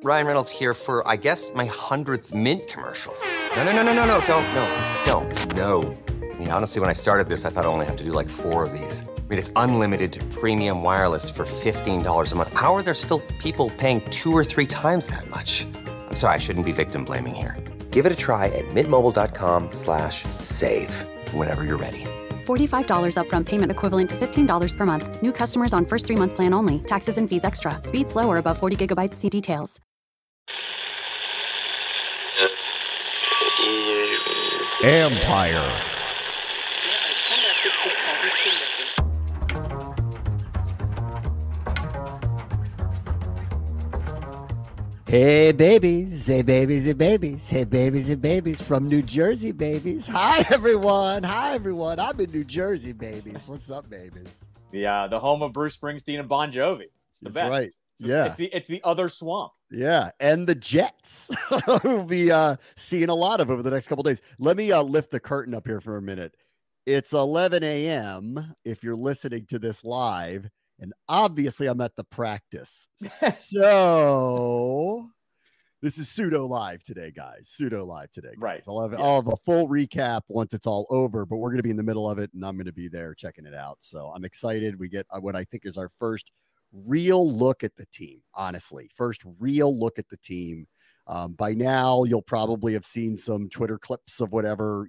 Ryan Reynolds here for, I guess, my 100th Mint commercial. No. I mean, honestly, when I started this, I thought I only have to do like 4 of these. I mean, it's unlimited premium wireless for $15 a month. How are there still people paying 2 or 3 times that much? I'm sorry, I shouldn't be victim blaming here. Give it a try at mintmobile.com/save. Whenever you're ready. $45 upfront payment equivalent to $15 per month. New customers on first 3-month plan only. Taxes and fees extra. Speed slower above 40 gigabytes. See details. Ampire. Hey babies, hey babies, hey babies, hey babies and babies from New Jersey, babies. Hi everyone, I'm in New Jersey, babies. What's up, babies? The home of Bruce Springsteen and Bon Jovi. It's the best. Right. It's the other swamp. Yeah, and the Jets we'll be seeing a lot of over the next couple of days. Let me lift the curtain up here for a minute. It's 11 a.m. if you're listening to this live. And obviously, I'm at the practice. So this is pseudo live today, guys. Pseudo live today. Guys. Right. I'll have a full recap once it's all over, but we're going to be in the middle of it, and I'm going to be there checking it out. So I'm excited. We get what I think is our first real look at the team, honestly. First real look at the team. By now, you'll probably have seen some Twitter clips of whatever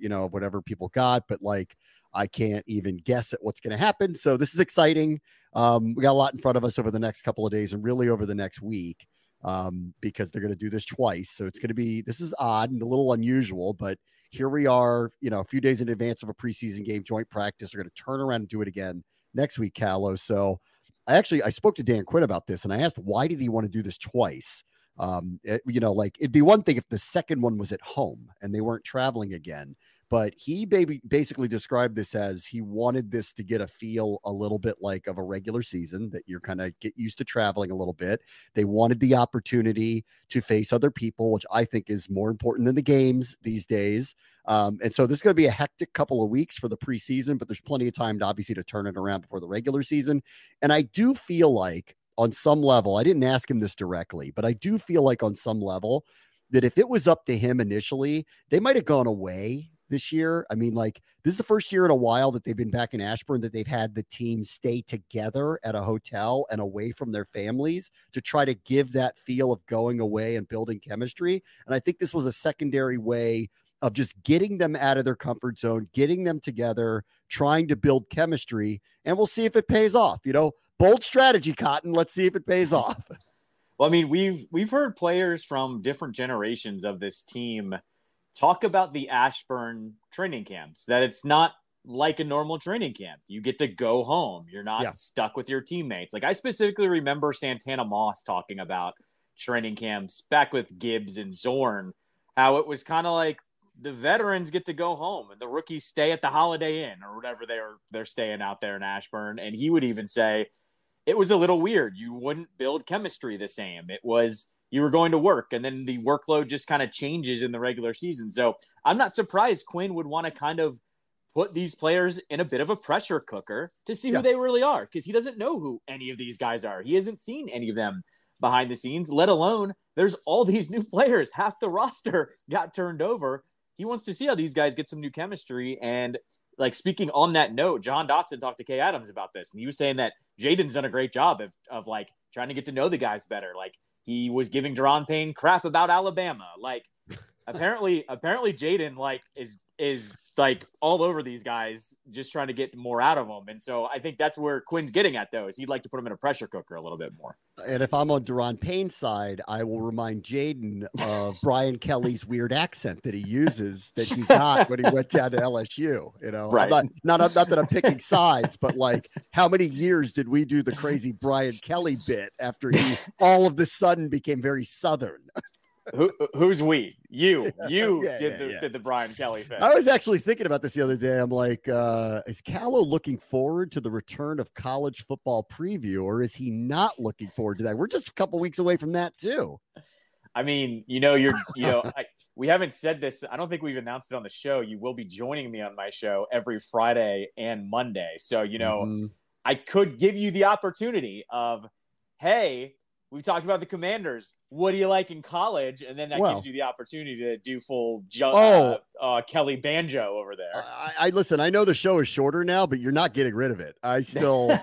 people got, but like, I can't even guess at what's going to happen. So this is exciting. We got a lot in front of us over the next couple of days and really over the next week because they're going to do this twice. So this is odd and a little unusual, but here we are, a few days in advance of a preseason game, joint practice. They're going to turn around and do it again next week, Callow. So I spoke to Dan Quinn about this and I asked, why did he want to do this twice? It'd be one thing if the second one was at home and they weren't traveling again. But he basically described this as he wanted this to get a feel a little bit like of a regular season, that you're kind of get used to traveling a little bit. They wanted the opportunity to face other people, which I think is more important than the games these days. And so this is going to be a hectic couple of weeks for the preseason, but there's plenty of time to turn it around before the regular season. And I do feel like on some level, I didn't ask him this directly, but I do feel like on some level that if it was up to him initially, they might have gone away this year. I mean, like, this is the first year in a while that they've been back in Ashburn that they've had the team stay together at a hotel and away from their families to try to give that feel of going away and building chemistry. And I think this was a secondary way of just getting them out of their comfort zone, getting them together, trying to build chemistry, and we'll see if it pays off. Bold strategy, Cotton. Let's see if it pays off. Well, I mean, we've heard players from different generations of this team talk about the Ashburn training camps, that it's not like a normal training camp. You get to go home. You're not stuck with your teammates. Like, I specifically remember Santana Moss talking about training camps back with Gibbs and Zorn, how it was kind of like the veterans get to go home and the rookies stay at the Holiday Inn or whatever they're staying out there in Ashburn. And he would even say it was a little weird. You wouldn't build chemistry the same. It was, you were going to work, and then the workload just kind of changes in the regular season. So I'm not surprised Quinn would want to kind of put these players in a bit of a pressure cooker to see who they really are, because he doesn't know who any of these guys are. He hasn't seen any of them behind the scenes, let alone there's all these new players. Half the roster got turned over. He wants to see how these guys get some new chemistry. And like, speaking on that note, John Dotson talked to Kay Adams about this, and he was saying that Jaden's done a great job of like trying to get to know the guys better. Like, he was giving Deron Payne crap about Alabama. Like, apparently Jaden like is like all over these guys, just trying to get more out of them. And so I think that's where Quinn's getting at, though, is he'd like to put him in a pressure cooker a little bit more. And if I'm on Deron Payne's side, I will remind Jaden of Brian Kelly's weird accent that he uses that he got when he went down to LSU. Right. Not that I'm picking sides, but like, how many years did we do the crazy Brian Kelly bit after he all of the sudden became very Southern? Who's we? You did the Brian Kelly thing. I was actually thinking about this the other day. I'm like, is Callow looking forward to the return of college football preview, or is he not looking forward to that? We're just a couple weeks away from that too. I mean, we haven't said this. I don't think we've announced it on the show. You will be joining me on my show every Friday and Monday. So, I could give you the opportunity of, hey, we've talked about the Commanders. What do you like in college? And then that gives you the opportunity to do full Kelly Banjo over there. I listen, I know the show is shorter now, but you're not getting rid of it. I still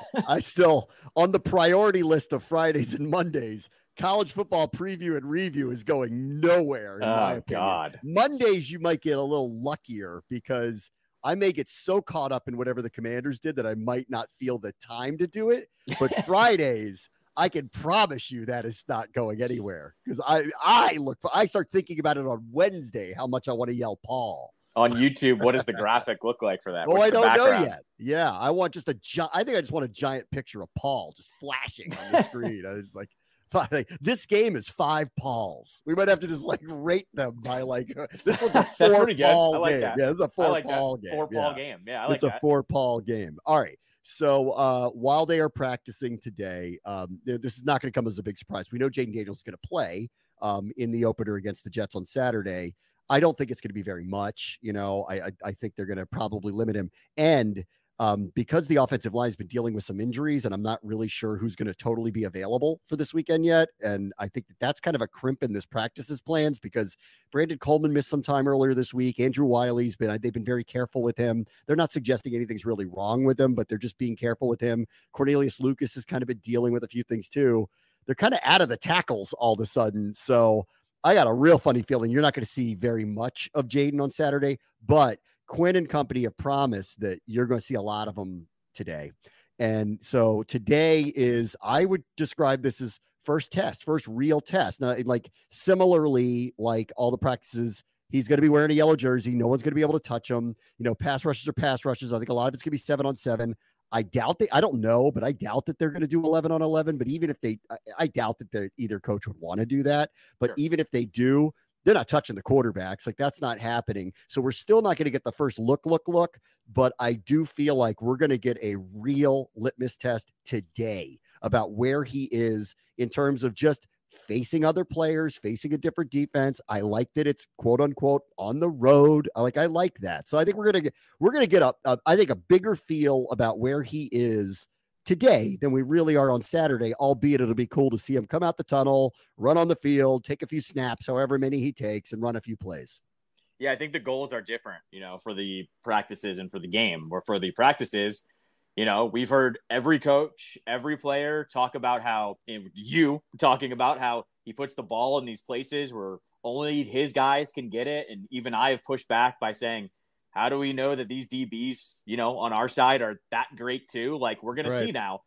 on the priority list of Fridays and Mondays, college football preview and review is going nowhere in my opinion. God. Mondays, you might get a little luckier because I may get so caught up in whatever the Commanders did that I might not feel the time to do it. But Fridays, I can promise you that is not going anywhere because I start thinking about it on Wednesday, how much I want to yell Paul. On YouTube, what does the graphic look like for that? Oh, I don't know yet. Yeah, I want just I think I just want a giant picture of Paul just flashing on the screen. I was like, this game is 5 Pauls. We might have to just like rate them by like this was a 4 Paul game. That. Yeah, this is a 4 Paul game. 4 Paul game. Yeah, I like it's a 4 Paul game. All right. So while they are practicing today, this is not going to come as a big surprise. We know Jaden Daniels is going to play in the opener against the Jets on Saturday. I don't think it's going to be very much. You know, I think they're going to probably limit him. And because the offensive line has been dealing with some injuries, and I'm not really sure who's going to totally be available for this weekend yet. And I think that's kind of a crimp in this practice's plans because Brandon Coleman missed some time earlier this week. Andrew Wiley's they've been very careful with him. They're not suggesting anything's really wrong with him, but they're just being careful with him. Cornelius Lucas has kind of been dealing with a few things too. They're kind of out of the tackles all of a sudden. So I got a real funny feeling you're not going to see very much of Jaden on Saturday, but Quinn and company have promised that you're going to see a lot of them today. And so today I would describe this as first real test. Now, like similarly, like all the practices, he's going to be wearing a yellow jersey. No one's going to be able to touch him. You know, pass rushes are pass rushes. I think a lot of it's going to be 7-on-7. I don't know, but I doubt that they're going to do 11-on-11. But even if I doubt that either coach would want to do that. But even if they do, they're not touching the quarterbacks. Like that's not happening. So we're still not going to get the first look, but I do feel like we're going to get a real litmus test today about where he is in terms of just facing other players, facing a different defense. I like that it's quote unquote on the road. I like that. So I think we're going to get a bigger feel about where he is today than we really are on Saturday, albeit it'll be cool to see him come out the tunnel, run on the field, take a few snaps, however many he takes, and run a few plays. Yeah, I think the goals are different, for the practices and for the game. Or for the practices, we've heard every coach, every player talk about how talking about how he puts the ball in these places where only his guys can get it. And even I have pushed back by saying, how do we know that these DBs, on our side are that great too? Like we're going to see now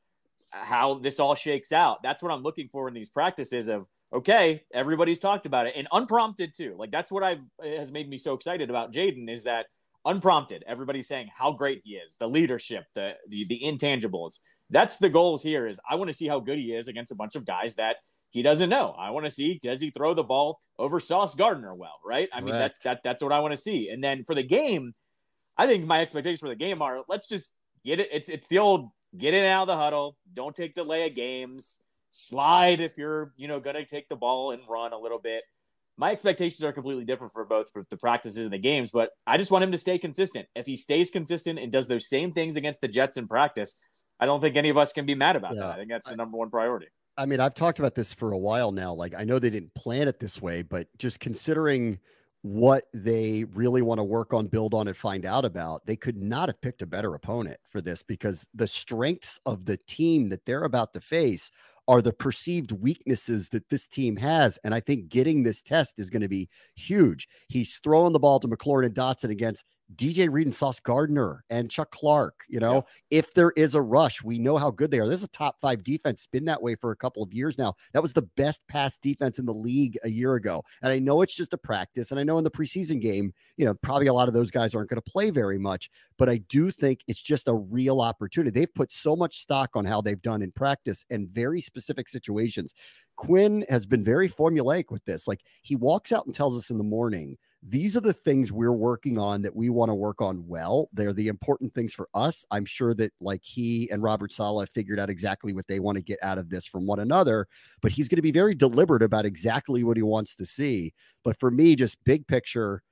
how this all shakes out. That's what I'm looking for in these practices of, okay, everybody's talked about it and unprompted too. Like that's what has made me so excited about Jaden is that unprompted, everybody's saying how great he is, the leadership, the intangibles. That's the goals here is I want to see how good he is against a bunch of guys that he doesn't know. I want to see, does he throw the ball over Sauce Gardner well, right? I mean, that's what I want to see. And then for the game, I think my expectations for the game are let's just get it. It's the old get in and out of the huddle. Don't take delay of games. Slide if you're, going to take the ball and run a little bit. My expectations are completely different for both the practices and the games, but I just want him to stay consistent. If he stays consistent and does those same things against the Jets in practice, I don't think any of us can be mad about that. I think that's the number one priority. I mean, I've talked about this for a while now. Like, I know they didn't plan it this way, but just considering what they really want to work on, build on, and find out about, they could not have picked a better opponent for this because the strengths of the team that they're about to face are the perceived weaknesses that this team has. And I think getting this test is going to be huge. He's throwing the ball to McLaurin and Dotson against DJ Reed and Sauce Gardner and Chuck Clark. If there is a rush, we know how good they are. This is a top 5 defense. It's been that way for a couple of years now. That was the best pass defense in the league a year ago. And I know it's just a practice. And I know in the preseason game, probably a lot of those guys aren't going to play very much, but I do think it's just a real opportunity. They've put so much stock on how they've done in practice and very specific situations. Quinn has been very formulaic with this. Like he walks out and tells us in the morning, these are the things we're working on that we want to work on well. They're the important things for us. I'm sure that like he and Robert Saleh figured out exactly what they want to get out of this from one another, but he's going to be very deliberate about exactly what he wants to see. But for me, just big picture,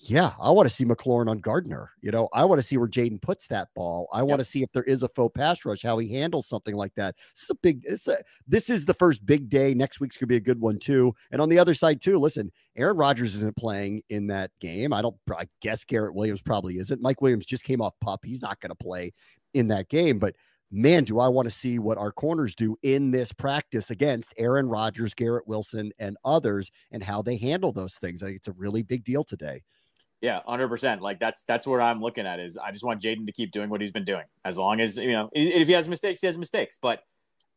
Yeah, I want to see McLaurin on Gardner. I want to see where Jaden puts that ball. I want to see if there is a faux pass rush, how he handles something like that. This is the first big day. Next week's going to be a good one too. And on the other side too, listen, Aaron Rodgers isn't playing in that game. I guess Garrett Williams probably isn't. Mike Williams just came off PUP. He's not going to play in that game, but man, do I want to see what our corners do in this practice against Aaron Rodgers, Garrett Wilson, and others, and how they handle those things. I think it's a really big deal today. Yeah, 100%. Like that's where I'm looking at is I just want Jaden to keep doing what he's been doing. As long as, if he has mistakes, he has mistakes. But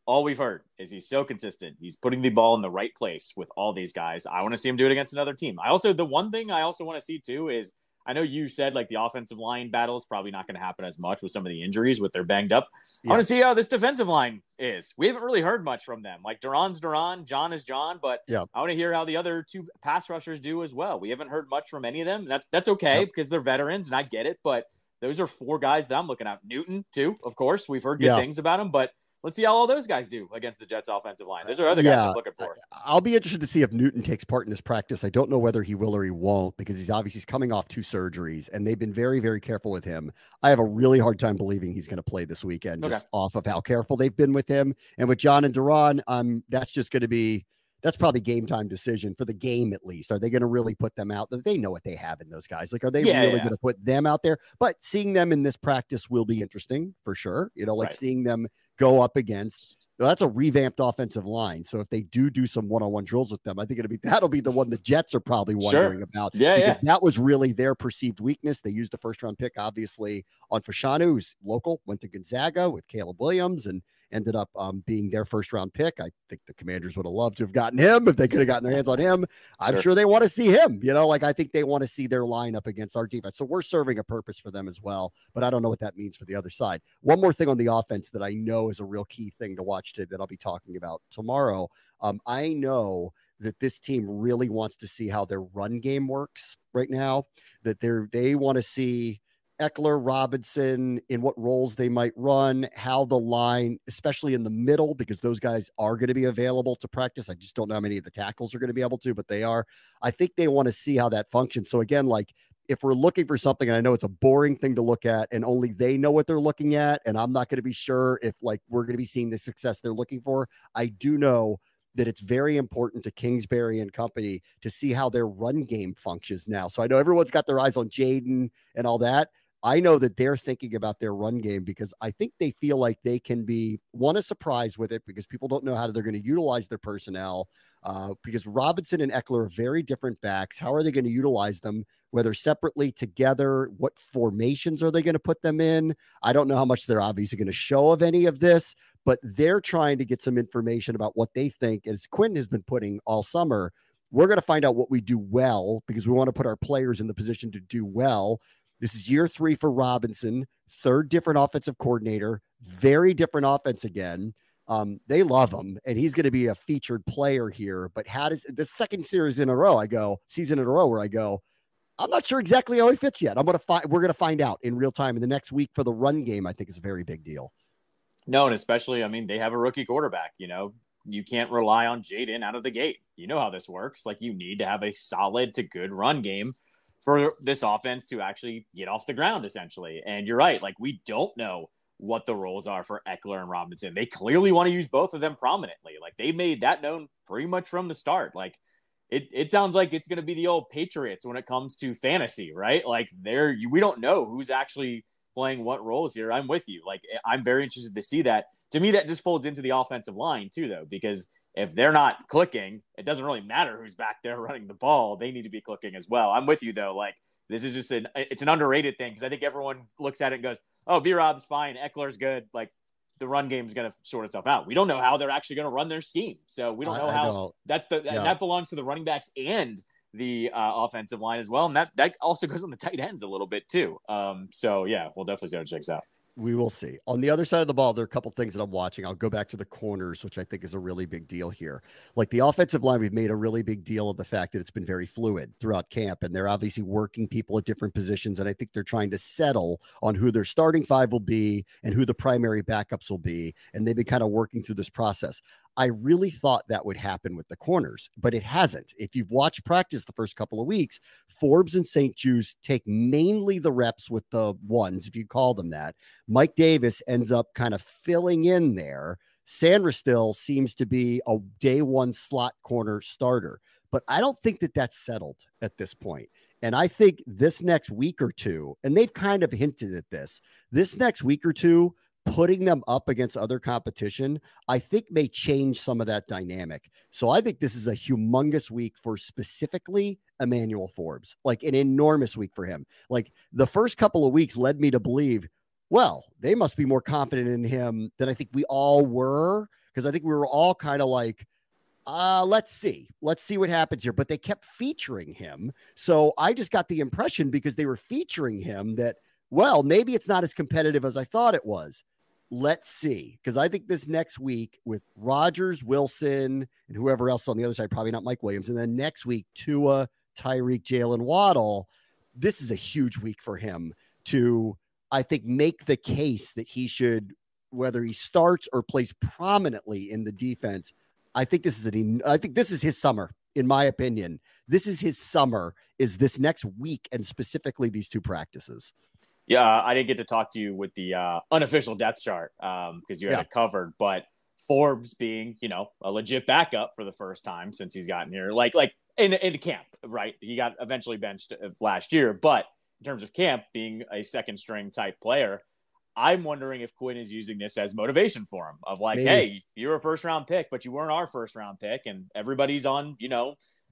all we've heard is he's so consistent. He's putting the ball in the right place with all these guys. I want to see him do it against another team. The one thing I also want to see too is, I know you said like the offensive line battle is probably not going to happen as much with some of the injuries with their banged up. Yeah. I want to see how this defensive line is. We haven't really heard much from them. Like Duran's Duran, John is John, but yeah. I want to hear how the other two pass rushers do as well. We haven't heard much from any of them. That's okay because they're veterans and I get it, but those are four guys that I'm looking at. Newton too, of course. We've heard good things about him, but let's see how all those guys do against the Jets offensive line. Those are other guys I'm looking for. I'll be interested to see if Newton takes part in this practice. I don't know whether he will or he won't because he's coming off 2 surgeries and they've been very, very careful with him. I have a really hard time believing he's going to play this weekend just off of how careful they've been with him. And with John and Duran, that's probably game time decision for the game at least. Are they going to really put them out? They know what they have in those guys. Like, are they really going to put them out there? But seeing them in this practice will be interesting for sure. Seeing them go up against. That's a revamped offensive line. So if they do some one-on-one drills with them, I think that'll be the one the Jets are probably wondering about. Because that was really their perceived weakness. They used a first-round pick, obviously, on Fashanu, who's local, went to Gonzaga with Caleb Williams, and ended up being their first-round pick. I think the Commanders would have loved to have gotten him if they could have gotten their hands on him. I'm sure they want to see him. I think they want to see their line up against our defense. So we're serving a purpose for them as well, but I don't know what that means for the other side. One more thing on the offense that I know is a real key thing to watch today that I'll be talking about tomorrow. I know that this team really wants to see how their run game works right now, that they want to see Eckler, Robinson, in what roles they might run, how the line, especially in the middle, because those guys are going to be available to practice. I just don't know how many of the tackles are going to be able to, but they are. I think they want to see how that functions. So again, if we're looking for something, and I know it's a boring thing to look at and only they know what they're looking at, and I'm not going to be sure if we're going to be seeing the success they're looking for. I do know that it's very important to Kingsbury and company to see how their run game functions now. So I know everyone's got their eyes on Jaden and all that. I know that they're thinking about their run game because I think they feel like they can be a surprise with it because people don't know how they're going to utilize their personnel because Robinson and Eckler are very different backs. How are they going to utilize them, whether separately, together? What formations are they going to put them in? I don't know how much they're obviously going to show of any of this, but they're trying to get some information about what they think. As Quinn has been putting all summer, we're going to find out what we do well because we want to put our players in the position to do well. This is year 3 for Robinson, 3rd different offensive coordinator, very different offense again. They love him, and he's going to be a featured player here. But how does the second season in a row where I go, I'm not sure exactly how he fits yet. We're going to find out in real time in the next week for the run game. I think is a very big deal. No, and especially, they have a rookie quarterback. You can't rely on Jaden out of the gate. You know how this works. You need to have a solid to good run game for this offense to actually get off the ground, essentially. And you're right. We don't know what the roles are for Eckler and Robinson. They clearly want to use both of them prominently. They made that known pretty much from the start. It sounds like it's going to be the old Patriots when it comes to fantasy, right? We don't know who's actually playing what roles here. I'm with you. I'm very interested to see that. To me, that just folds into the offensive line too, though, because if they're not clicking, it doesn't really matter who's back there running the ball. They need to be clicking as well. I'm with you though. This is just it's an underrated thing because I think everyone looks at it and goes, "Oh, B-Rob's fine, Eckler's good." The run game is going to sort itself out. We don't know how they're actually going to run their scheme, so we don't know how. That belongs to the running backs and the offensive line as well, and that also goes on the tight ends a little bit too. So yeah, we'll definitely see how it checks out. We will see. On the other side of the ball, there are a couple things that I'm watching. I'll go back to the corners, which I think is a really big deal here. The offensive line, we've made a really big deal of the fact that it's been very fluid throughout camp, and they're obviously working people at different positions, and I think they're trying to settle on who their starting 5 will be and who the primary backups will be, and they've been kind of working through this process. I really thought that would happen with the corners, but it hasn't. If you've watched practice the first couple of weeks, Forbes and St. Juice take mainly the reps with the ones, if you call them that. Mike Davis ends up kind of filling in there. Sandra still seems to be a day one slot corner starter, but I don't think that that's settled at this point. And I think this next week or two, and they've kind of hinted at this next week or two, putting them up against other competition, I think may change some of that dynamic. So I think this is a humongous week for specifically Emmanuel Forbes, like an enormous week for him. Like the first couple of weeks led me to believe, well, they must be more confident in him than I think we all were. Because I think we were all kind of like, let's see what happens here. But they kept featuring him. So I just got the impression, because they were featuring him, that, well, maybe it's not as competitive as I thought it was. Let's see. Because I think this next week with Rodgers, Wilson, and whoever else on the other side, probably not Mike Williams. And then next week, Tua, Tyreek, Jalen Waddle. This is a huge week for him to, I think, make the case that he should, whether he starts or plays prominently in the defense. I think this is his summer, in my opinion. This is his summer, is this next week, and specifically these two practices. Yeah, I didn't get to talk to you with the unofficial depth chart because you had it covered. But Forbes being, a legit backup for the first time since he's gotten here, like in camp, right? He got eventually benched last year, but in terms of camp, being a second string type player, I'm wondering if Quinn is using this as motivation for him of like, hey, you're a first round pick, but you weren't our first round pick. And everybody's on,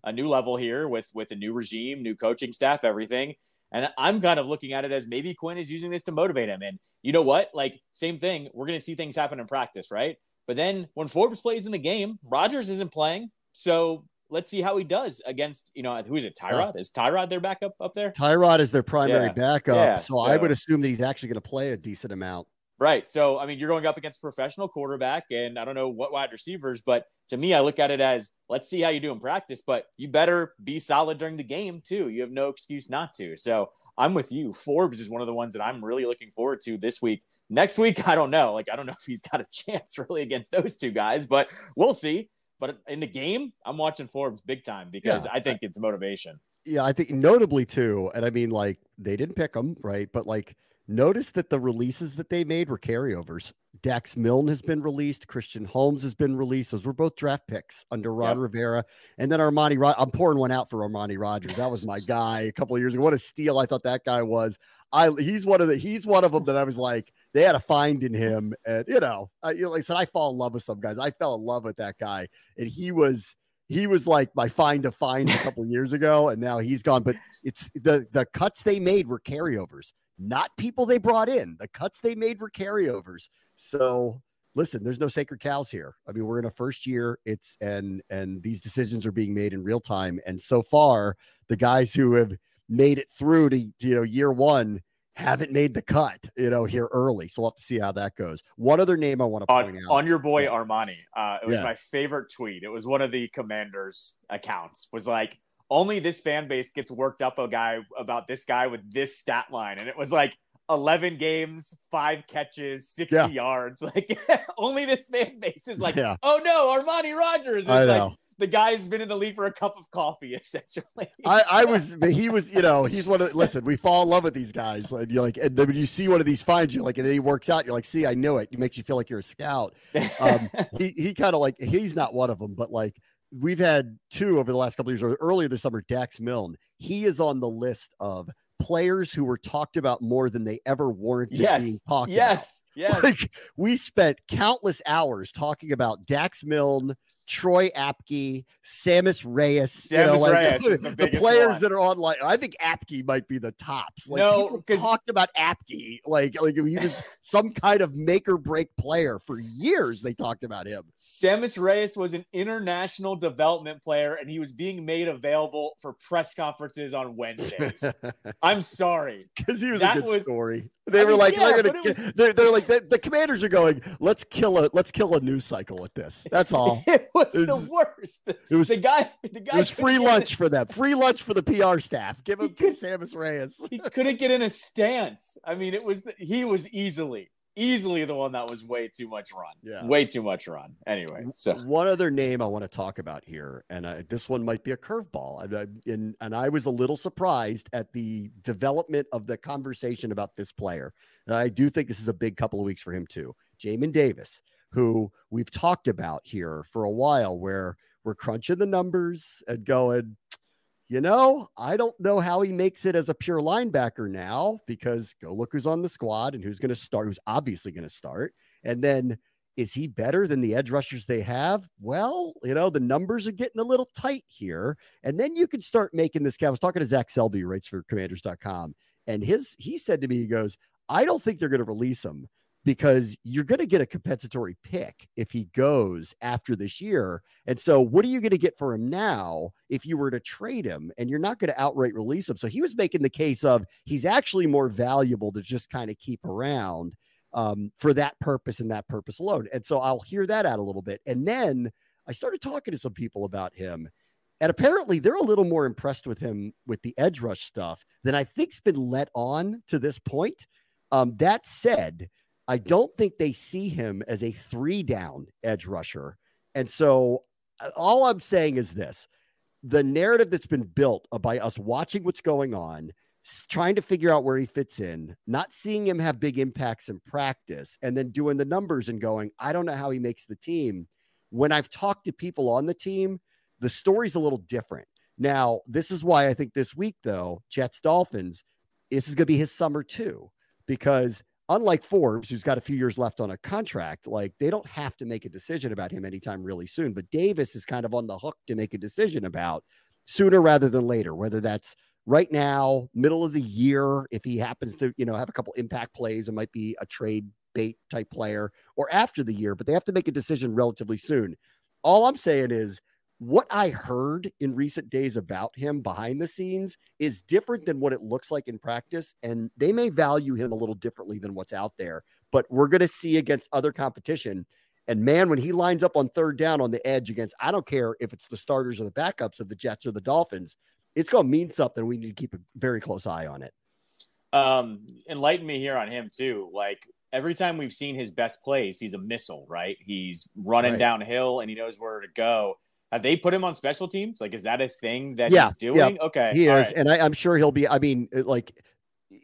a new level here with a new regime, new coaching staff, everything. And I'm kind of looking at it as maybe Quinn is using this to motivate him. And you know what? Like, same thing. We're going to see things happen in practice, right? But then when Forbes plays in the game, Rodgers isn't playing. So let's see how he does against, who is it? Tyrod? Is Tyrod their backup up there? Tyrod is their primary backup. Yeah, so I would assume that he's actually going to play a decent amount. Right. So, I mean, you're going up against a professional quarterback, and I don't know what wide receivers, but to me, I look at it as, let's see how you do in practice, but you better be solid during the game too. You have no excuse not to. So I'm with you. Forbes is one of the ones that I'm really looking forward to this week. Next week, I don't know. I don't know if he's got a chance really against those two guys, but we'll see. But in the game, I'm watching Forbes big time because I think it's motivation. Yeah, I think notably too. And I mean, like, they didn't pick him, right? But like, notice that the releases that they made were carryovers. Dax Milne has been released. Christian Holmes has been released. Those were both draft picks under Ron Rivera. And then Armani, I'm pouring one out for Armani Rodgers. That was my guy a couple of years ago. What a steal I thought that guy was. He's one of them that I was like, they had a find in him. And, like I said, I fall in love with some guys. I fell in love with that guy. And he was like my find a couple of years ago. And now he's gone. But it's the cuts they made were carryovers. Not people they brought in. The cuts they made were carryovers. So listen, there's no sacred cows here. I mean, we're in a first year. And these decisions are being made in real time. And so far, the guys who have made it through to year one haven't made the cut, here early. So we'll have to see how that goes. One other name I want to point out on your boy Armani. It was my favorite tweet. It was one of the Commanders accounts was like, only this fan base gets worked up about this guy with this stat line. And it was like 11 games, 5 catches, 60 yards. Like only this fan base is like, oh no, Armani Rodgers. It's like the guy's been in the league for a cup of coffee, essentially. He's one of, listen, we fall in love with these guys. And you're like, and then when you see one of these finds, you're like, and then he works out, you're like, see, I knew it. It makes you feel like you're a scout. He kind of like, he's not one of them, but like, we've had 2 over the last couple of years. Or earlier this summer, Dax Milne. He is on the list of players who were talked about more than they ever warranted being talked about. Yes. Like, we spent countless hours talking about Dax Milne, Troy Apke, Sammis Reyes. Reyes is the players one that are on. Like, I think Apke might be the tops. Like, people talked about Apke like he was some kind of make or break player for years. They talked about him. Sammis Reyes was an international development player, and he was being made available for press conferences on Wednesdays. I'm sorry, because he was a good story. They were like, they're like, the Commanders are going, let's kill a news cycle with this. That's all. It was the worst. It was the guy. It was free lunch for them. Free lunch for the PR staff. Give him Sammis Reyes. He couldn't get in a stance. I mean, he was easily easily the one that was way too much run. Yeah. Way too much run. Anyway, so one other name I want to talk about here, and this one might be a curveball. And I was a little surprised at the development of the conversation about this player. And I do think this is a big couple of weeks for him too. Jamin Davis, who we've talked about here for a while, where we're crunching the numbers and going, I don't know how he makes it as a pure linebacker now, because go look who's on the squad and who's going to start, who's obviously going to start. And then, is he better than the edge rushers they have? Well, the numbers are getting a little tight here. And then you can start making this guy. I was talking to Zach Selby, who writes for commanders.com. And he said to me, he goes, I don't think they're going to release him, because you're going to get a compensatory pick if he goes after this year. And so what are you going to get for him now if you were to trade him, and you're not going to outright release him? So he was making the case of he's actually more valuable to just kind of keep around for that purpose and that purpose alone. And so I'll hear that out a little bit. And then I started talking to some people about him, and apparently they're a little more impressed with him with the edge rush stuff than I think's been let on to this point. That said, I don't think they see him as a 3-down edge rusher. And so all I'm saying is this: the narrative that's been built by us watching what's going on, trying to figure out where he fits in, not seeing him have big impacts in practice, and then doing the numbers and going, I don't know how he makes the team. When I've talked to people on the team, the story's a little different. Now, this is why I think this week, though, Jets Dolphins, this is going to be his summer too, because unlike Forbes, who's got a few years left on a contract, like, they don't have to make a decision about him anytime really soon. But Davis is kind of on the hook to make a decision about sooner rather than later, whether that's right now, middle of the year, if he happens to, have a couple impact plays, it might be a trade bait type player, or after the year, but they have to make a decision relatively soon. All I'm saying is, what I heard in recent days about him behind the scenes is different than what it looks like in practice. And they may value him a little differently than what's out there, but we're going to see against other competition. And man, when he lines up on 3rd down on the edge against, I don't care if it's the starters or the backups of the Jets or the Dolphins, it's going to mean something. We need to keep a very close eye on it. Enlighten me here on him too. Like, every time we've seen his best plays, he's a missile, right? He's running downhill and he knows where to go. Have they put him on special teams? Like, is that a thing that he's doing? Yeah, okay. He is. Right. And I'm sure he'll be,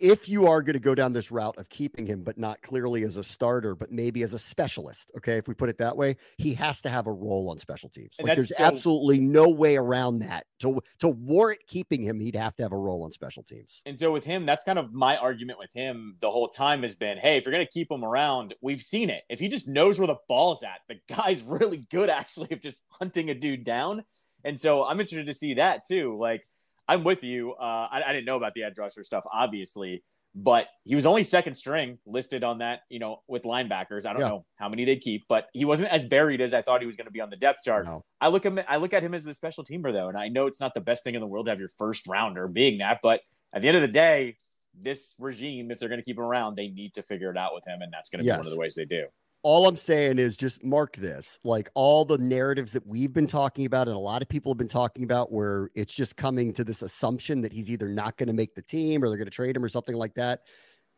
if you are going to go down this route of keeping him, but not clearly as a starter, but maybe as a specialist, okay, if we put it that way, he has to have a role on special teams. Like, there's absolutely no way around that. To warrant keeping him, he'd have to have a role on special teams. And so with him, that's kind of my argument with him the whole time has been, hey, if you're going to keep him around, we've seen it. If he just knows where the ball's at, the guy's really good actually of just hunting a dude down. And so I'm interested to see that too. Like, I'm with you. I didn't know about the edge rusher stuff, obviously, but he was only 2nd string listed on that, with linebackers. I don't know how many they'd keep, but he wasn't as buried as I thought he was going to be on the depth chart. No. I look at him as the special teamer though. And I know it's not the best thing in the world to have your 1st rounder being that, but at the end of the day, this regime, if they're going to keep him around, they need to figure it out with him. And that's going to be one of the ways they do. All I'm saying is just mark this, like all the narratives that we've been talking about and a lot of people have been talking about, where it's just coming to this assumption that he's either not going to make the team or they're going to trade him or something like that.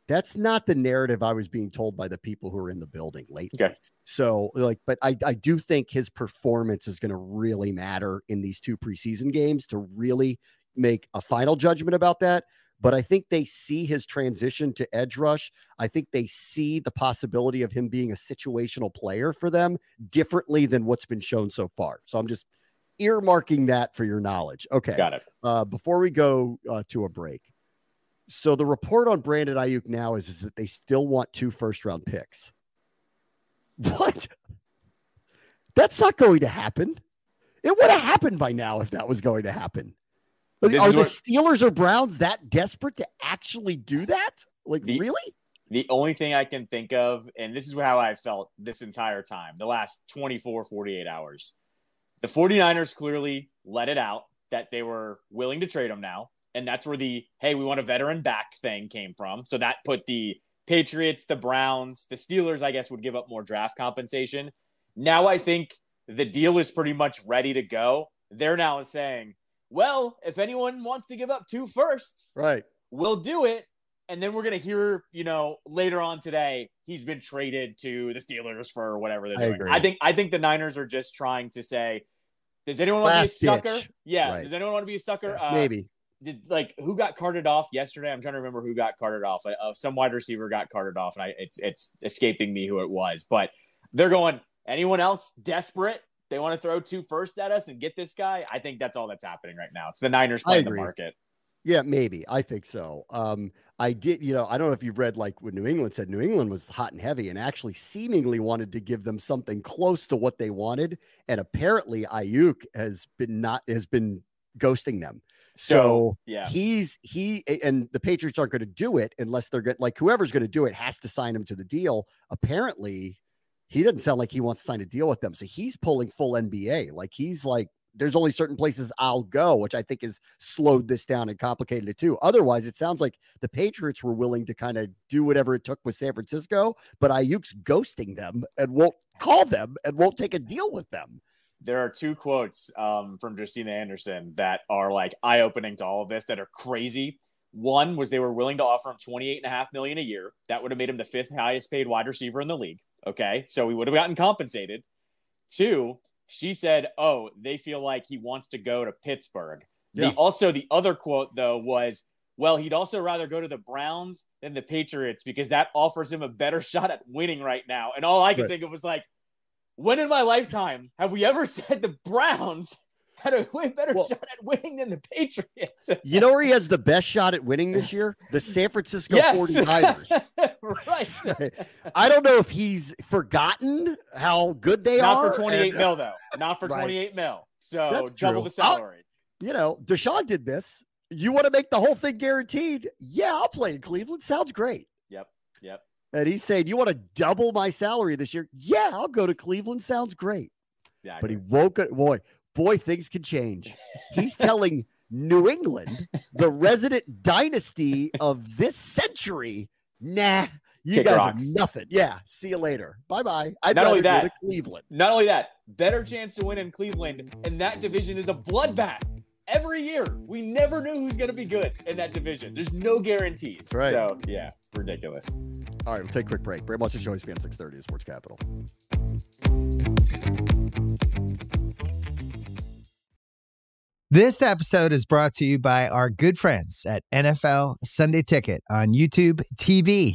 That's not the narrative I was being told by the people who are in the building lately. Okay. So but I do think his performance is going to really matter in these 2 preseason games to really make a final judgment about that. But I think they see his transition to edge rush. I think they see the possibility of him being a situational player for them differently than what's been shown so far. So I'm just earmarking that for your knowledge. Okay. Got it. Before we go to a break. So the report on Brandon Ayuk now is that they still want 2 first-round picks. What? That's not going to happen. It would have happened by now if that was going to happen. Are the Steelers or Browns that desperate to actually do that? Like, really? The only thing I can think of, and this is how I felt this entire time, the last 24, 48 hours, the 49ers clearly let it out that they were willing to trade him now. And that's where the, hey, we want a veteran back thing came from. So that put the Patriots, the Browns, the Steelers, I guess, would give up more draft compensation. Now I think the deal is pretty much ready to go. They're now saying, well, if anyone wants to give up 2 firsts, right, we'll do it. And then we're going to hear, later on today, he's been traded to the Steelers for whatever they're doing. Agree. I think the Niners are just trying to say, does anyone want to be a sucker? Ditch. Yeah. Right. Does anyone want to be a sucker? Yeah, maybe. Who got carted off yesterday? I'm trying to remember who got carted off. Some wide receiver got carted off, and it's escaping me who it was. But they're going, anyone else desperate? They want to throw 2 firsts at us and get this guy? I think that's all that's happening right now. It's the Niners playing the market. Yeah, maybe. I think so. I did, I don't know if you've read like what New England said. New England was hot and heavy and actually seemingly wanted to give them something close to what they wanted. And apparently Ayuk has been ghosting them. So yeah, and the Patriots aren't going to do it unless they're good. Like whoever's going to do it has to sign him to the deal. Apparently he doesn't sound like he wants to sign a deal with them. So he's pulling full NBA. Like he's like, there's only certain places I'll go, which I think has slowed this down and complicated it too. Otherwise, it sounds like the Patriots were willing to kind of do whatever it took with San Francisco, but Ayuk's ghosting them and won't call them and won't take a deal with them. There are 2 quotes from Justina Anderson that are like eye-opening to all of this that are crazy. One was they were willing to offer him $28.5 million a year. That would have made him the 5th highest paid wide receiver in the league. Okay. So he would have gotten compensated. 2, she said, they feel like he wants to go to Pittsburgh. Yeah. The other quote, though, was, well, he'd also rather go to the Browns than the Patriots because that offers him a better shot at winning right now. And all I could think of was like, when in my lifetime have we ever said the Browns had a way better shot at winning than the Patriots? You know where he has the best shot at winning this year? The San Francisco 49ers. Right. I don't know if he's forgotten how good they are. Not for 28 mil, though. Not for 28 mil. So that's double the salary. Deshaun did this. You want to make the whole thing guaranteed? Yeah, I'll play in Cleveland. Sounds great. Yep. And he's saying, you want to double my salary this year? Yeah, I'll go to Cleveland. Sounds great. Exactly. But he won't go. Boy, things can change. He's telling New England, the resident dynasty of this century, nah, you Kick guys rocks. are nothing. Yeah, see you later. Bye-bye. I'd Not rather only that, go to Cleveland. Not only that, better chance to win in Cleveland, and that division is a bloodbath. Every year, we never knew who's going to be good in that division. There's no guarantees. Right. So, yeah, ridiculous. All right, we'll take a quick break. Bram Watch the Show, ESPN 630 at Sports Capital. This episode is brought to you by our good friends at NFL Sunday Ticket on YouTube TV.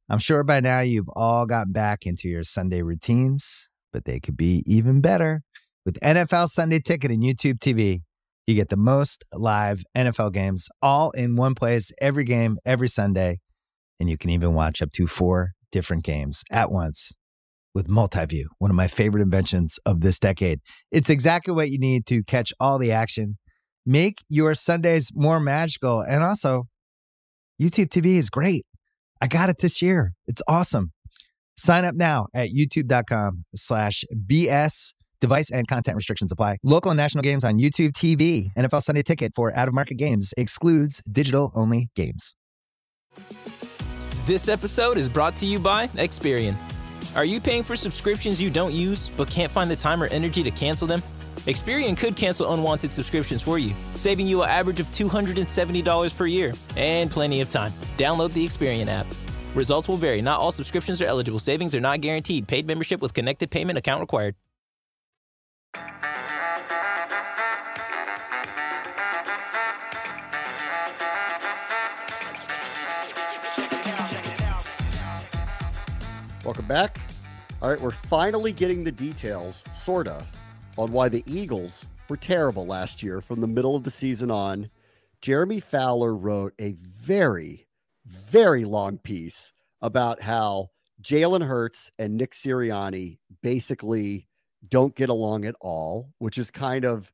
I'm sure by now you've all gotten back into your Sunday routines, but they could be even better. With NFL Sunday Ticket and YouTube TV, you get the most live NFL games all in one place, every game, every Sunday. And you can even watch up to 4 different games at once with Multiview, one of my favorite inventions of this decade. It's exactly what you need to catch all the action. Make your Sundays more magical. And also, YouTube TV is great. I got it this year. It's awesome. Sign up now at youtube.com/BS. Device and content restrictions apply. Local and national games on YouTube TV. NFL Sunday Ticket for out-of-market games excludes digital-only games. This episode is brought to you by Experian. Are you paying for subscriptions you don't use but can't find the time or energy to cancel them? Experian could cancel unwanted subscriptions for you, saving you an average of $270 per year and plenty of time. Download the Experian app. Results will vary. Not all subscriptions are eligible. Savings are not guaranteed. Paid membership with connected payment account required. Welcome back. All right, we're finally getting the details, sorta, on why the Eagles were terrible last year from the middle of the season on. Jeremy Fowler wrote a very, very long piece about how Jalen Hurts and Nick Sirianni basically don't get along at all, which is kind of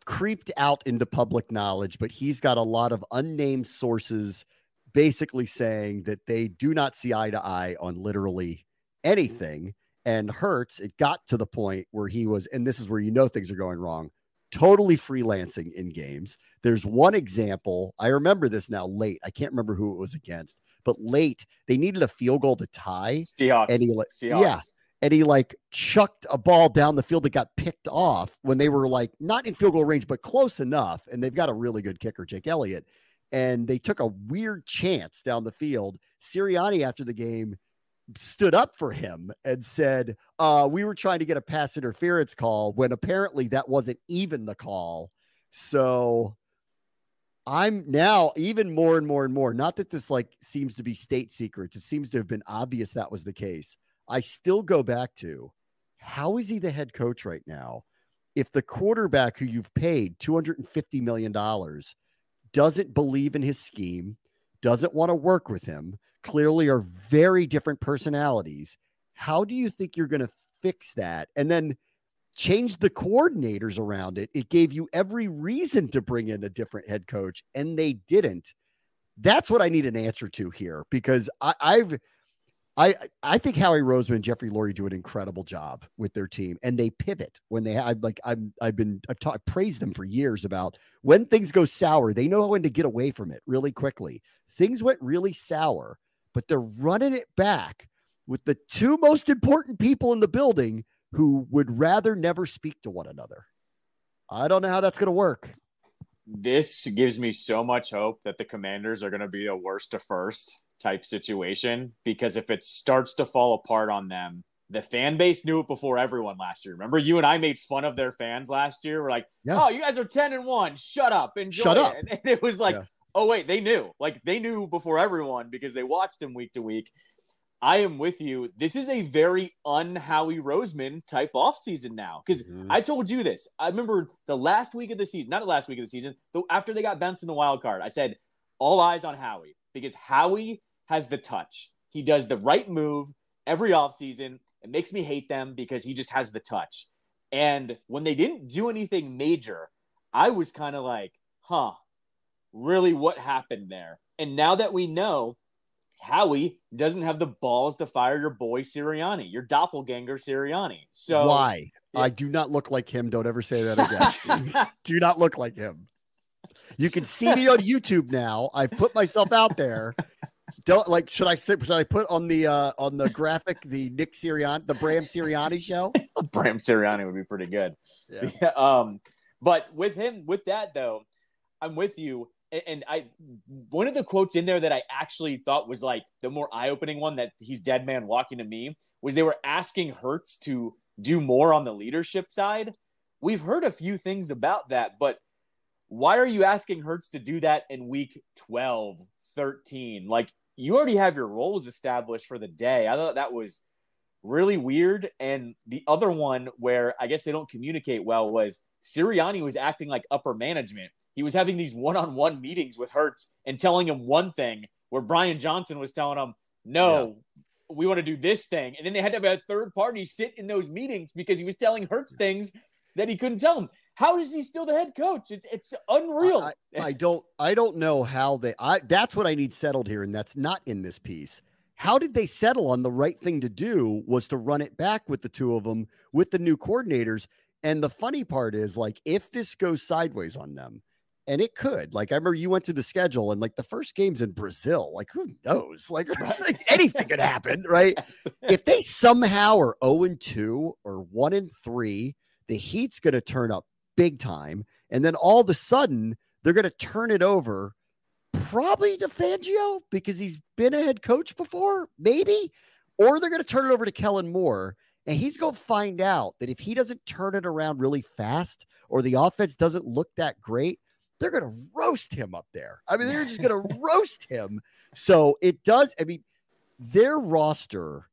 creeped out into public knowledge, but he's got a lot of unnamed sources basically saying that they do not see eye to eye on literally anything. And Hurts, it got to the point where he was, and this is where things are going wrong, totally freelancing in games. There's one example. I remember this now late. I can't remember who it was against, but late, they needed a field goal to tie. Seahawks. And he Seahawks. Yeah. And he chucked a ball down the field that got picked off when they were not in field goal range, but close enough. And they've got a really good kicker, Jake Elliott. and they took a weird chance down the field. Sirianni, after the game, stood up for him and said, we were trying to get a pass interference call when apparently that wasn't even the call. So I'm now even more and more and more, not that this like seems to be state secrets. It seems to have been obvious that was the case. I still go back to, how is he the head coach right now? If the quarterback who you've paid $250 million doesn't believe in his scheme, doesn't want to work with him, clearly are very different personalities, how do you think you're going to fix that? And then change the coordinators around it. It gave you every reason to bring in a different head coach, and they didn't. That's what I need an answer to here, because I think Howie Roseman and Jeffrey Lurie do an incredible job with their team, and they pivot when they have, like, I've praised them for years about when things go sour, they know when to get away from it really quickly. Things went really sour, but they're running it back with the two most important people in the building who would rather never speak to one another. I don't know how that's going to work. This gives me so much hope that the Commanders are going to be a worst to first type situation, because if it starts to fall apart on them, the fan base knew it before everyone last year. Remember, you and I made fun of their fans last year. We're like, oh, you guys are 10-1. Shut up. Enjoy Shut it. up. And it was like, oh, wait, they knew. Like, they knew before everyone because they watched him week to week. I am with you. This is a very un-Howie Roseman type offseason now, because I told you this. I remember the last week of the season, not the last week of the season, after they got bounced in the wild card, I said, all eyes on Howie, because Howie has the touch. He does the right move every offseason. It makes me hate them because he just has the touch. And when they didn't do anything major, I was kind of like, really what happened there? And now that we know, Howie doesn't have the balls to fire your boy Sirianni, your doppelganger Sirianni. So why? I do not look like him. Don't ever say that again. Do not look like him. You can see me on YouTube now. I've put myself out there. Don't like. Should I put on the graphic the Nick Sirianni, the Bram Sirianni show? Bram Sirianni would be pretty good. Yeah. But with that though, I'm with you. And one of the quotes in there that I actually thought was like the more eye-opening one, that he's dead man walking to me, was they were asking Hurts to do more on the leadership side. We've heard a few things about that, but why are you asking Hurts to do that in week 12, 13? Like, you already have your roles established for the day. I thought that was really weird. And the other one where I guess they don't communicate well was Sirianni was acting like upper management. He was having these one-on-one meetings with Hurts and telling him one thing, where Brian Johnson was telling him, we want to do this thing. And then they had to have a third party sit in those meetings because he was telling Hurts things that he couldn't tell him. How is he still the head coach? It's unreal. I don't know how that's what I need settled here. And that's not in this piece. How did they settle on the right thing to do was to run it back with the two of them, with the new coordinators. And the funny part is, like, if this goes sideways on them, and it could, like, I remember you went to the schedule and like the first game's in Brazil, like who knows, like anything could happen, right? If they somehow are 0-2 or 1-3, the heat's going to turn up big time. And then all of a sudden they're going to turn it over probably to Fangio because he's been a head coach before, maybe, or they're going to turn it over to Kellen Moore. And he's going to find out that if he doesn't turn it around really fast, or the offense doesn't look that great, they're going to roast him up there. I mean, they're just going to roast him. So it does. I mean, their roster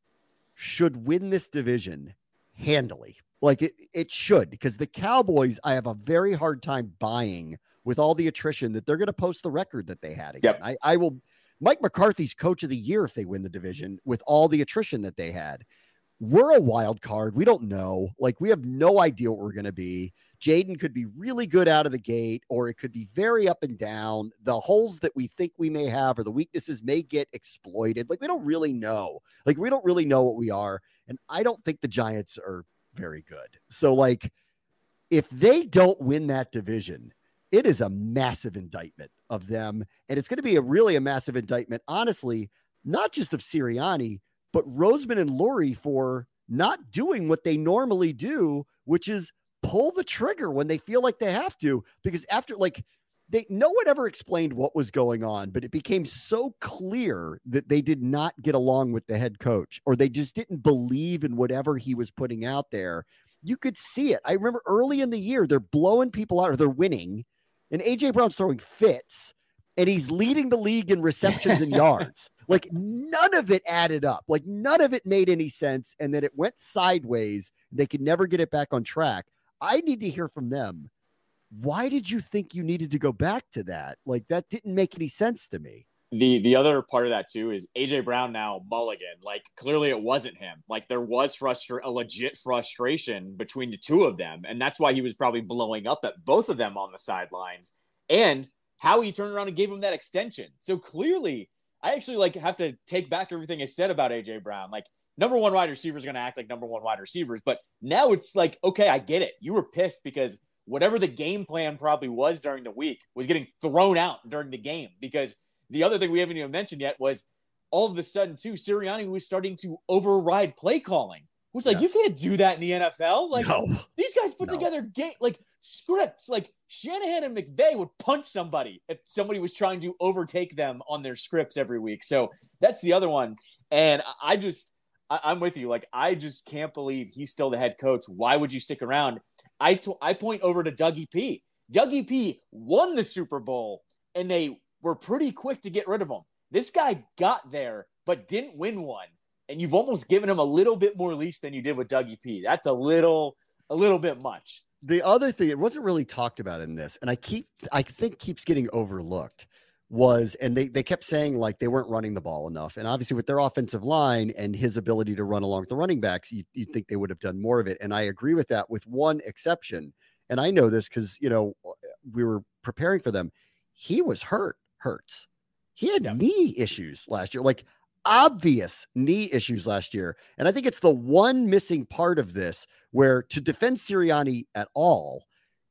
should win this division handily. Like it should, because the Cowboys, I have a very hard time buying with all the attrition that they're going to post the record that they had again. Yep. I will. Mike McCarthy's coach of the year if they win the division with all the attrition that they had. We're a wild card. We don't know. Like, we have no idea what we're going to be. Jaden could be really good out of the gate, or it could be very up and down. The holes that we think we may have or the weaknesses may get exploited. Like, we don't really know. Like, we don't really know what we are. And I don't think the Giants are very good. So, like, if they don't win that division, it is a massive indictment of them. And it's going to be a massive indictment, honestly, not just of Sirianni, but Roseman and Lurie for not doing what they normally do, which is pull the trigger when they feel like they have to. Because after, like, no one ever explained what was going on, but it became so clear that they did not get along with the head coach, or they just didn't believe in whatever he was putting out there. You could see it. I remember early in the year, they're blowing people out, or they're winning, and AJ Brown's throwing fits, and he's leading the league in receptions and yards. Like, none of it added up. Like, none of it made any sense. And then it went sideways. They could never get it back on track. I need to hear from them. Why did you think you needed to go back to that? Like, that didn't make any sense to me. The other part of that too is AJ Brown now mulligan. Like, clearly it wasn't him. Like, there was a legit frustration between the two of them, and that's why he was probably blowing up at both of them on the sidelines. And how he turned around and gave him that extension. So clearly, I actually have to take back everything I said about AJ Brown. Like, number one wide receivers are going to act like number one wide receivers, but now it's like, okay, I get it. You were pissed because whatever the game plan probably was during the week was getting thrown out during the game. Because the other thing we haven't even mentioned yet was all of a sudden too, Sirianni was starting to override play calling. It was like, You can't do that in the NFL. Like, these guys put together scripts. Like, Shanahan and McVay would punch somebody if somebody was trying to overtake them on their scripts every week. So that's the other one. And I'm with you. Like, I just can't believe he's still the head coach. Why would you stick around? I point over to Dougie P. Dougie P won the Super Bowl, and they were pretty quick to get rid of him. This guy got there, but didn't win one. And you've almost given him a little bit more leash than you did with Dougie P. That's a little bit much. The other thing, it wasn't really talked about in this, and I think keeps getting overlooked, was, and they kept saying like they weren't running the ball enough. And obviously with their offensive line and his ability to run along with the running backs, you'd think they would have done more of it. And I agree with that, with one exception. And I know this because, we were preparing for them. He was Hurts. He had knee issues last year, like obvious knee issues last year. And I think it's the one missing part of this, where to defend Sirianni at all,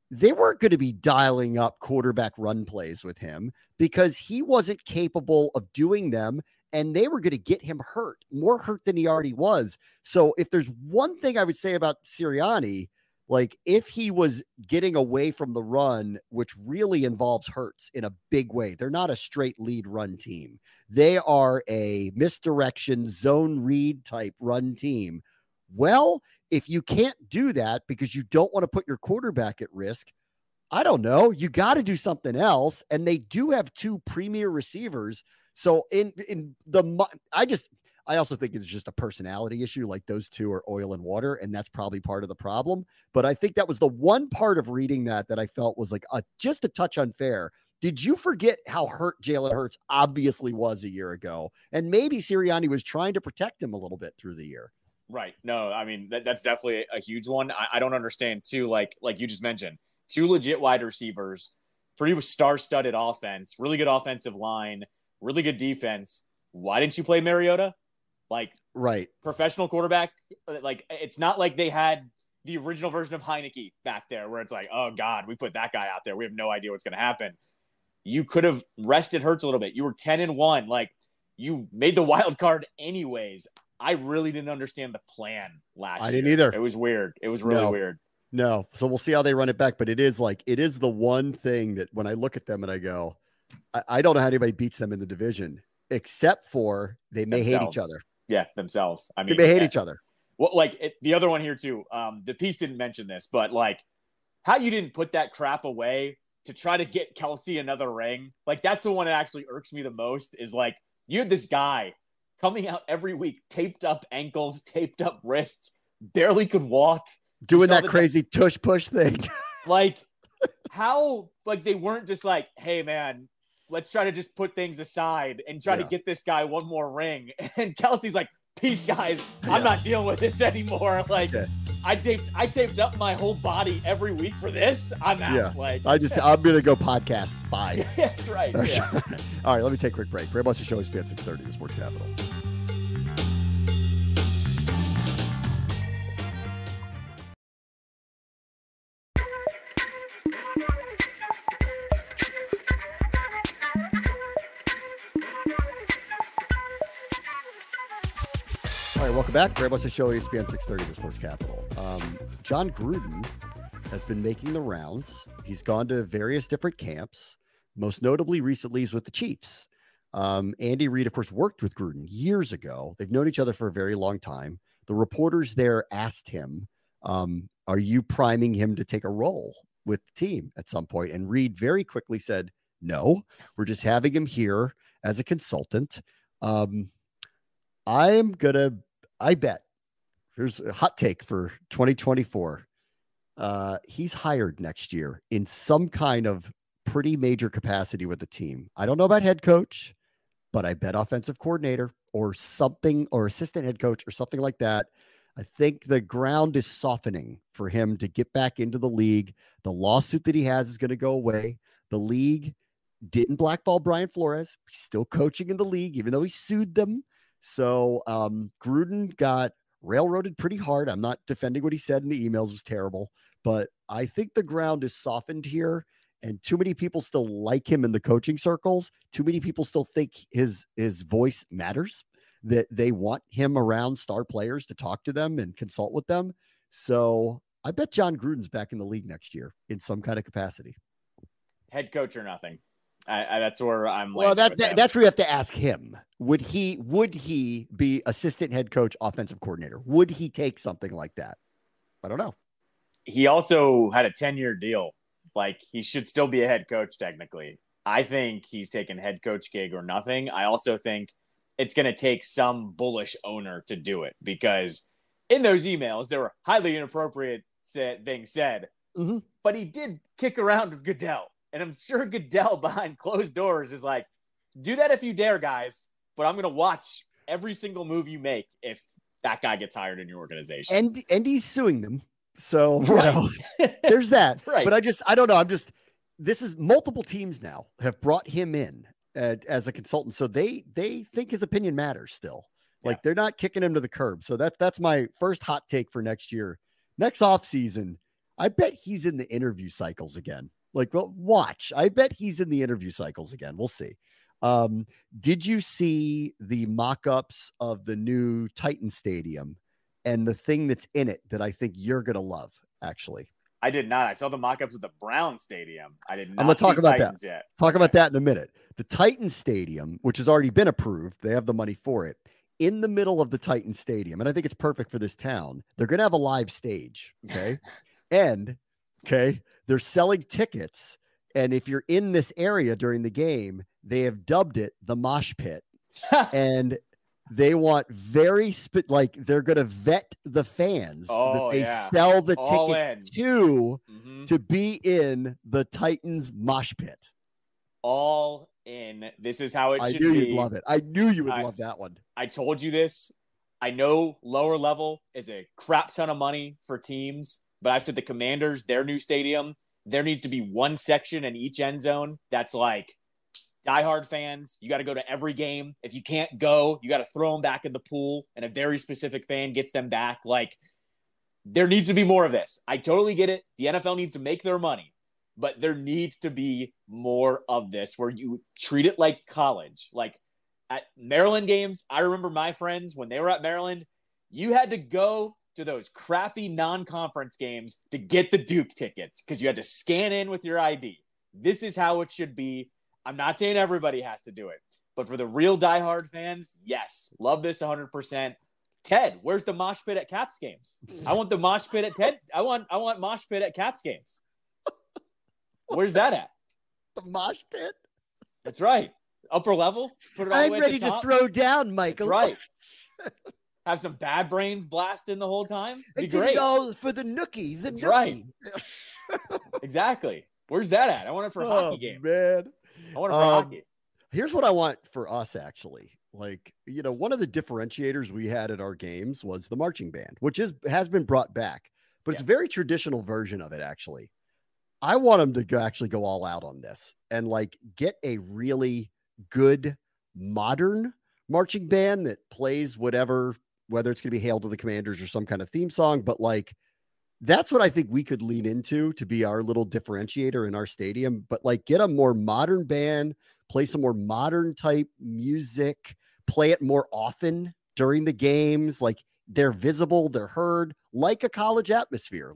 they weren't going to be dialing up quarterback run plays with him because he wasn't capable of doing them, and they were going to get him hurt, more hurt than he already was. So if there's one thing I would say about Sirianni, like, if he was getting away from the run, which really involves Hurts in a big way, they're not a straight lead run team. They are a misdirection zone read type run team. Well, if you can't do that because you don't want to put your quarterback at risk, I don't know, you got to do something else. And they do have two premier receivers. So I also think it's just a personality issue. Like, those two are oil and water, and that's probably part of the problem. But I think that was the one part of reading that I felt was like just a touch unfair. Did you forget how hurt Jalen Hurts obviously was a year ago? And maybe Sirianni was trying to protect him a little bit through the year. Right. No, I mean, that's definitely a huge one. I don't understand too, like you just mentioned, two legit wide receivers, pretty star-studded offense, really good offensive line, really good defense. Why didn't you play Mariota? Like, right, professional quarterback. Like, it's not like they had the original version of Heineke back there where it's like, oh God, we put that guy out there, we have no idea what's going to happen. You could have rested Hurts a little bit. You were 10-1. Like, you made the wild card anyways. I really didn't understand the plan last year. I didn't either. It was weird. It was really weird. No. So we'll see how they run it back. But it is the one thing that when I look at them and I go, I don't know how anybody beats them in the division, except for they may hate each other. Yeah, themselves. I mean, they may hate each other. Well, the other one here too. The piece didn't mention this, but like, how you didn't put that crap away to try to get Kelsey another ring. Like, that's the one that actually irks me the most. Is like, you had this guy coming out every week, taped up ankles, taped up wrists, barely could walk, doing that crazy tush push thing. Like, how? Like, they weren't just like, hey man, let's try to just put things aside and try to get this guy one more ring. And Kelsey's like, peace, guys. I'm not dealing with this anymore. Like, I taped up my whole body every week for this. I'm out. Yeah. Like, I'm going to go podcast. Bye. That's right. Yeah. All right, let me take a quick break. Very much the show is ESPN 630, the Sports Capital. All right, welcome back. Very much the show, ESPN 630, the Sports Capital. John Gruden has been making the rounds. He's gone to various different camps. most notably recently is with the Chiefs. Andy Reid, of course, worked with Gruden years ago. They've known each other for a very long time. The reporters there asked him, are you priming him to take a role with the team at some point? And Reid very quickly said, no, we're just having him here as a consultant. I bet here's a hot take for 2024. He's hired next year in some kind of pretty major capacity with the team. I don't know about head coach, but I bet offensive coordinator or something, or assistant head coach or something like that. I think the ground is softening for him to get back into the league. The lawsuit that he has is going to go away. The league didn't blackball Brian Flores. He's still coaching in the league, even though he sued them. So Gruden got railroaded pretty hard. I'm not defending what he said in the emails. It was terrible. But I think the ground is softened here. And too many people still like him in the coaching circles. Too many people still think his voice matters, that they want him around star players to talk to them and consult with them. So I bet John Gruden's back in the league next year in some kind of capacity. Head coach or nothing. That's where I'm. Well, that's where you have to ask him. Would he be assistant head coach, offensive coordinator? Would he take something like that? I don't know. He also had a 10-year deal. Like, he should still be a head coach technically. I think he's taking head coach gig or nothing. I also think it's going to take some bullish owner to do it, because in those emails, there were highly inappropriate things said, but he did kick around Goodell. And I'm sure Goodell behind closed doors is like, do that if you dare, guys, but I'm going to watch every single move you make if that guy gets hired in your organization. And he's suing them. So, there's that. Right. But I don't know. This is multiple teams now have brought him in as a consultant. So they think his opinion matters still. Like, they're not kicking him to the curb. So that's my first hot take for next year. Next offseason, I bet he's in the interview cycles again. Like, well, watch. I bet he's in the interview cycles again. We'll see. Did you see the mock-ups of the new Titan Stadium and the thing that's in it that I think you're going to love, actually? I did not. I saw the mock-ups of the Brown Stadium. I did not. I'm going to talk about Titans that. Yet. Talk about that in a minute. The Titan Stadium, which has already been approved, they have the money for it, in the middle of the Titan Stadium. And I think it's perfect for this town. They're going to have a live stage. Okay. They're selling tickets. And if you're in this area during the game, they have dubbed it the mosh pit. And they want they're going to vet the fans that they sell the tickets to be in the Titans mosh pit. All in. This is how it should be. I knew you'd love it. I knew you would love that one. I told you this. I know lower level is a crap ton of money for teams, but I've said the Commanders, their new stadium, there needs to be one section in each end zone that's like diehard fans. You got to go to every game. If you can't go, you got to throw them back in the pool, and a very specific fan gets them back. Like, there needs to be more of this. I totally get it. The NFL needs to make their money, but there needs to be more of this where you treat it like college. Like at Maryland games, I remember my friends when they were at Maryland, you had to go to those crappy non-conference games to get the Duke tickets because you had to scan in with your ID. This is how it should be. I'm not saying everybody has to do it, but for the real diehard fans, yes, love this 100%. Ted, where's the mosh pit at Caps games? I want the mosh pit at Ted. I want mosh pit at Caps games. Where's that at? The mosh pit. That's right. Upper level. Put it all the way ready at the top. to throw down, Michael. That's right. Have some Bad Brains blasting the whole time. Be great. All for the nookie. That's right. Exactly. Where's that at? I want it for hockey games. Man. I want it for hockey. Here's what I want for us, actually. Like, one of the differentiators we had at our games was the marching band, which has been brought back, but it's a very traditional version of it, actually. I want them to actually go all out on this and get a really good modern marching band that plays whether it's going to be Hail to the Commanders or some kind of theme song, but that's what I think we could lean into to be our little differentiator in our stadium. But get a more modern band, play some more modern type music, play it more often during the games. They're visible, they're heard, like a college atmosphere.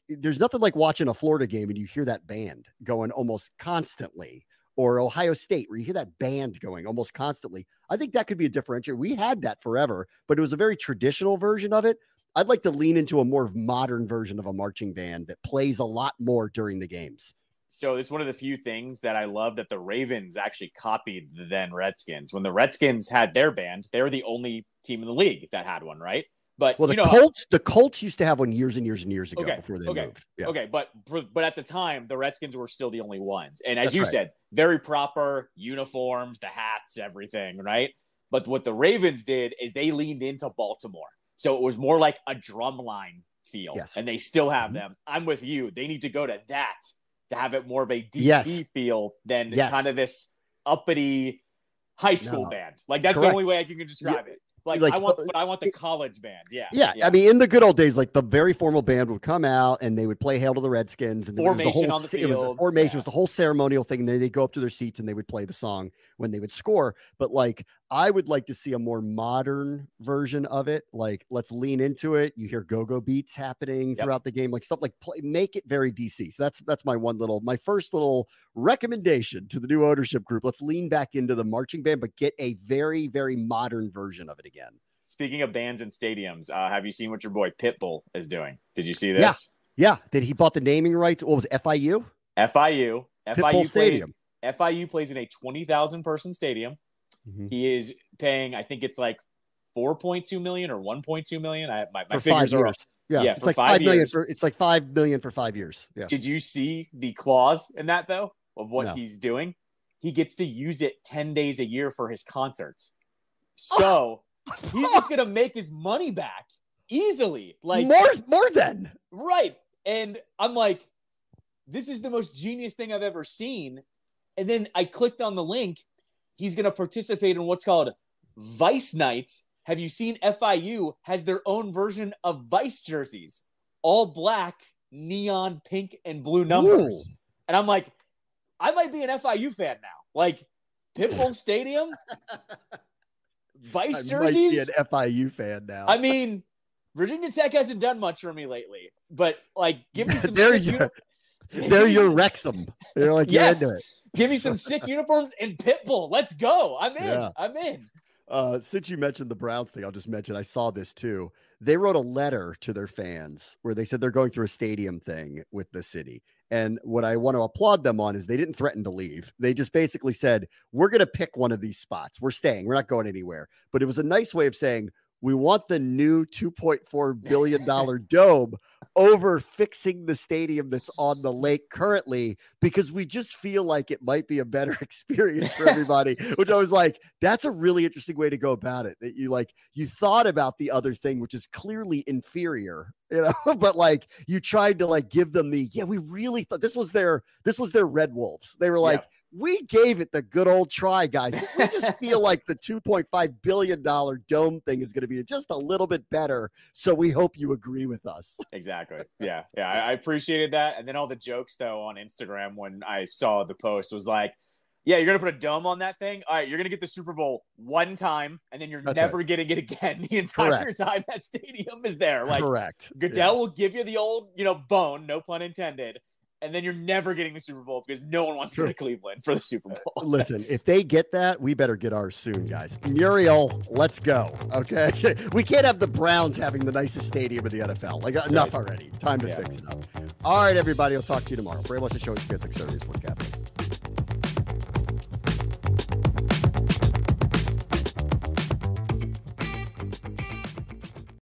there's nothing like watching a Florida game and you hear that band going almost constantly, or Ohio State where you hear that band going almost constantly. I think that could be a differentiator. We had that forever, but it was a very traditional version of it. I'd like to lean into a more modern version of a marching band that plays a lot more during the games. So it's one of the few things that I love that the Ravens actually copied the then Redskins. When the Redskins had their band, they were the only team in the league that had one, right? But the Colts used to have one years and years and years ago before they moved. Yeah. Okay, but at the time, the Redskins were still the only ones. And as you said, very proper uniforms, the hats, everything, right? But what the Ravens did is they leaned into Baltimore. So it was more like a drumline feel. Yes. And they still have them. I'm with you. They need to go to that to have it more of a DC feel than kind of this uppity high school band. Like that's the only way I can describe it. Like I want the college band. Yeah. I mean, in the good old days, like the very formal band would come out and they would play Hail to the Redskins. And formation on the field. It was the formation, was the whole ceremonial thing. And then they'd go up to their seats and they would play the song when they would score. But like, I would like to see a more modern version of it. Like, let's lean into it. You hear go-go beats happening throughout the game, like stuff like make it very DC. So that's my first little recommendation to the new ownership group. Let's lean back into the marching band, but get a very, very modern version of it again. Speaking of bands and stadiums, have you seen what your boy Pitbull is doing? Did you see this? Yeah. Did he bought the naming rights? What was it, FIU? FIU. Pitbull Stadium. FIU plays in a 20,000 person stadium. Mm-hmm. He is paying, I think it's like 4.2 million or 1.2 million. My figures are off. Yeah, for like 5 years. It's like $5 million for 5 years. Yeah. Did you see the clause in that though of what he's doing? He gets to use it 10 days a year for his concerts. So he's just gonna make his money back easily. Like more than right. And I'm like, this is the most genius thing I've ever seen. And then I clicked on the link. He's going to participate in what's called Vice Nights. Have you seen FIU has their own version of Vice jerseys, all black, neon pink and blue numbers. Ooh. And I'm like, I might be an FIU fan now. Like Pitbull Stadium, Vice jerseys. I might be an FIU fan now. I mean, Virginia Tech hasn't done much for me lately, but like, give me some. They're your Wrexham. They're like, you're into it. Give me some sick uniforms and Pitbull. Let's go. I'm in. Yeah. I'm in. Since you mentioned the Browns thing, I'll just mention I saw this too. They wrote a letter to their fans where they said they're going through a stadium thing with the city. And what I want to applaud them on is they didn't threaten to leave. They just basically said, we're going to pick one of these spots. We're staying. We're not going anywhere. But it was a nice way of saying, we want the new $2.4 billion dome over fixing the stadium that's on the lake currently, because we just feel like it might be a better experience for everybody, which I was like, that's a really interesting way to go about it. That you thought about the other thing, which is clearly inferior, but like you tried to like give them we really thought this was their Red Wolves. They were like, we gave it the good old try, guys. We just feel like the $2.5 billion dome thing is going to be just a little bit better. So we hope you agree with us. Exactly. Yeah. I appreciated that. And then all the jokes, though, on Instagram when I saw the post was like, yeah, you're going to put a dome on that thing. All right, you're going to get the Super Bowl one time, and then you're never getting it again the entire time that stadium is there. Like, correct. Goodell will give you the old, bone, no pun intended. And then you're never getting the Super Bowl because no one wants to go to Cleveland for the Super Bowl. Listen, if they get that, we better get ours soon, guys. Muriel, let's go. Okay. We can't have the Browns having the nicest stadium in the NFL. Like, enough already. Time to fix it up. All right, everybody. I'll talk to you tomorrow. Bram, watch the show. It's 6:30. What's happening.